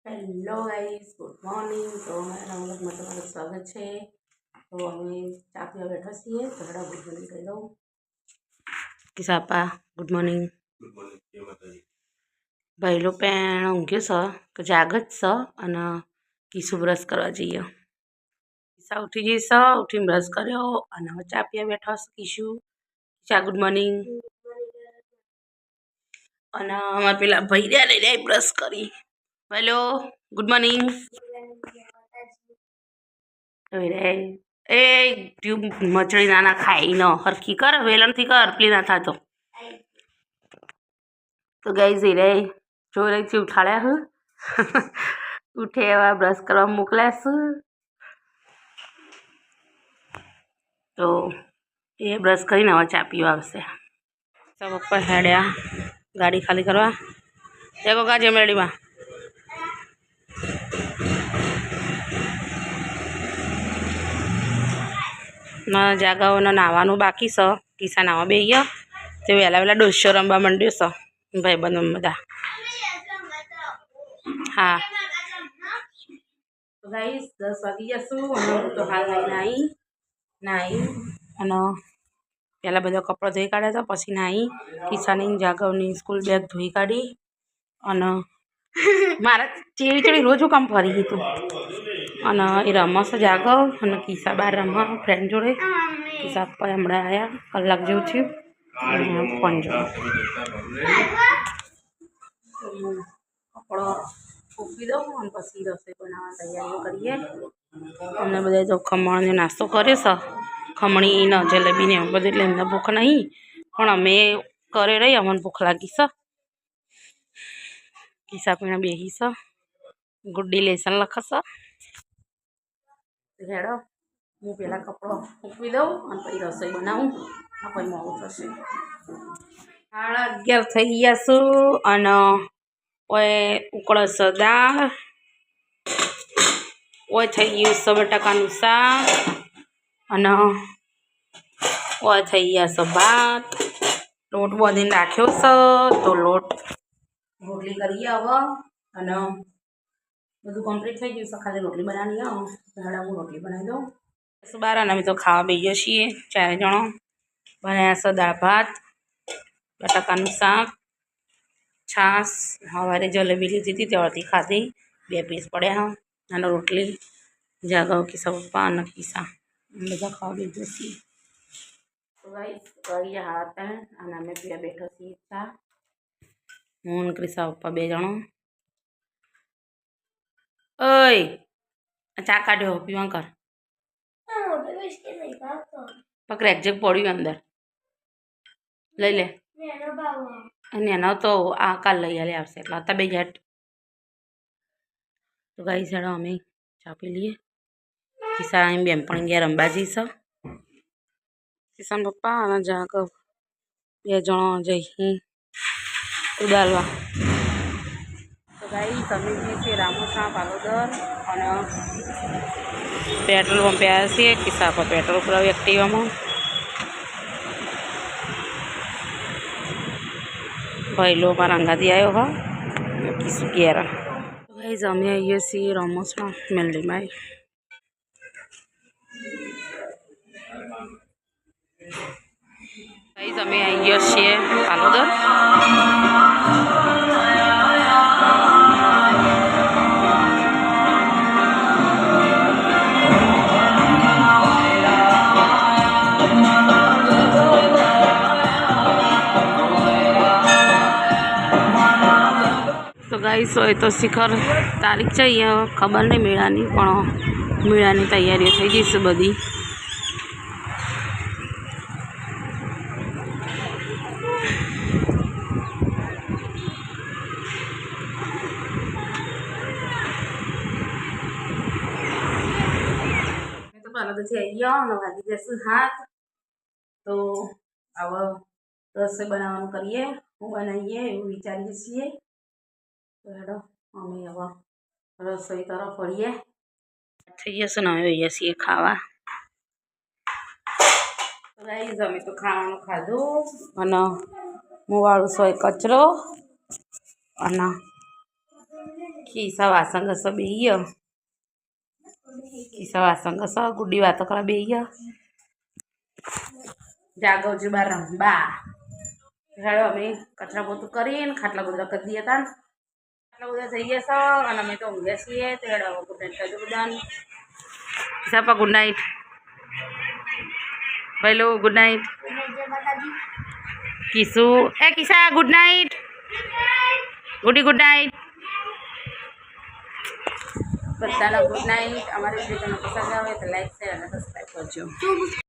Hello guys, good morning. તો મારા વ્લોગમાં તમારું સ્વાગત છે. તો અમે ચા પીવા બેઠા છીએ. તો હેડો ગુડ મોર્નિંગ કહી દઉં. કિસાપા ગુડ મોર્નિંગ. પહેલો પેણ ઊંઘ્યો છે કે જાગ જ છે અને કિસ્સુ બ્રશ કરવા જઈએ. કિસ્સા ઉઠી જઈશ, ઉઠીને બ્રશ કર્યો અને હવે ચા પીવા બેઠા છે કિસ્સુ. ચા ગુડ મોર્નિંગ. અને અમારે પેલા ભાઈ લઈ બ્રશ કરી. Hello good morning. એ ટ્યુબ મચડી નાના ખાઈ ન હરખી કર, વેલણથી કર, પ્લી ના થતો. તો ગાઈઝ એ રે જોઈ રહી છે ઉઠાડ્યા હું ઉઠે એવા બ્રશ કરવા મોકલ્યા છું. તો એ બ્રશ કરીને હવે ચા પીવા આવશે. સબ ઉપર હેડ્યા ગાડી ખાલી કરવા. દેખો ગાજી મેળીમાં ના જાગાઓને નાવાનું બાકી છે. કિસ્સા નાવા બે ગયા તે વહેલા વહેલા ડોસ્યો રમવા માંડ્યો છે ભાઈ બંધ બધા. હા તો ગાઈસ 10 વાગી જશું અને હું તો હાલ નાઈ અને પહેલાં બધા કપડાં ધોઈ કાઢ્યા હતા. પછી નાહી કિસ્સાની જાગવની સ્કૂલ બેગ ધોઈ કાઢી અને મારા ચેડી ચડી રોજ કામ ફરી ગયું હતું. અને એ રમશે જાગવ અને કિસ્સા બહાર રમવા ફ્રેન્ડ જોડે. કિસ્સા પપ્પા હમણાં આવ્યા કલાક જેવું થયું ફોન જોડે. કપડો ફૂંકી દઉં અને પછી રસોઈ બનાવવાની તૈયારીઓ કરીએ. અમને બધા તો ખમણનો નાસ્તો કર્યો છે, ખમણી ને જલેબી ને એવું બધું, એટલે એમને ભૂખ નહીં. પણ અમે કરે રહી, અમને ભૂખ લાગી છે. કિસ્સા પીણા બેહી છે, ગુડ્ડી લેસન લખશે. હેડો હું પહેલાં કપડો ફૂંકવી દઉં અને પછી રસોઈ બનાવું. પછી મોડું થશે. 11:30 થઈ ગયા છું અને ઓય ઉકળશે દાળ, ઓય થઈ ગયું છે બટાકાનું શાક અને ઓય થઈ ગયા છે ભાત. લોટ બાંધીને રાખ્યો છે તો લોટ રોટલી કરીએ હવે. અને બધું કમ્પ્લીટ થઈ ગયું છે, ખાલી રોટલી બનાવવાની આવો. હેડા હું રોટલી બનાવી દઉં. 12 અમે તો ખાવા બેસીએ છીએ 4 જણો. બનાવ્યા છે દાળ ભાત, બટાકાનું શાક, છાશ. સવારે જલેબી લીધી હતી તે અડધી ખાધી, 2 પીસ પડ્યા. અને રોટલી જાગવ કિસ્સા પપ્પા અને કિસ્સા બધા ખાવા બેસીએ છીએ. તો ગાઈસ વાગ્યા 3:30 અને અમે પીવા બેઠા છીએ ચા. હું અને કિસ્સા પપ્પા 2 જણો. ઓય ચા કાઢ્યો પીવા કર. પકડ એક્ઝેક્ટ પડ્યું અંદર લઈ લે. અને એનો તો આ કાલ લઈ આલે આવશે એટલે હતા 2 જટ. તો ગાઈસ હેડો અમે ચા પી લઈએ. કિસ્સા એમ બેનપણી ગયા રંબાજી છે. કિસ્સા પપ્પા અને જાગવ 2 જણો જઈ ઉડાડવા. તો ગાઈસ અમે જઈએ છીએ રામોસા પાલોદર અને પેટ્રોલ પંપે આવ્યા છીએ. કિસ્સા પર પેટ્રોલ પુરાવી એક્ટિવામાં. પહેલો મારા અંગાથી આવ્યો હા કિસ્સુ ઘેર. ગાઈસ અમે આવીએ છીએ રામોસા મેલડીમાં. ગાઈસ અમે આવી ગયા છીએ પાલોદર. તો ગાઈસ હોય તો શિખર તારીખ છે અહીંયા ખબર નહીં મેળાની, પણ મેળાની તૈયારીઓ થઈ ગઈ છે બધી. તો પાલોદરથી આવી ગયા અને વાગી જશે 7. તો હવે રસોઈ બનાવવાનું કરીએ, હું બનાવીએ એવું વિચારીએ છીએ. તો હેડો અમે હવે રસોઈ તરફ વળીએ. થઈ જશે ને અમે જઈએ છીએ ખાવા. ગાઈસ અમે તો ખાવાનું ખાધું અને હું વાળું સોય કચરો અને ખીસા વાસણ ઘસો બે ખીસા વાસણ ઘસો ગુડી વાતો કરવા બે જાગવજી બાર રંબા હેડો અમે કચરા પોતું કરીને ખાટલા ગોદરા કરી દઈએ હતા ખાટલા ગોદરા થઈ ગયા છો અને અમે તો ઊંઘ્યા છીએ તો હેડો ગુડ નાઇટ કરજો બધાને ખિસાપા ગુડ નાઇટ ભાઈલો ગુડ નાઇટ કિસુ એ કિસા ગુડ નાઇટ ગુડી ગુડ નાઇટ બધાને ગુડ નાઇટ અમારી વિડીયો તમને પસંદ આવે તો લાઈક શેર અને સબસ્ક્રાઈબ કરજો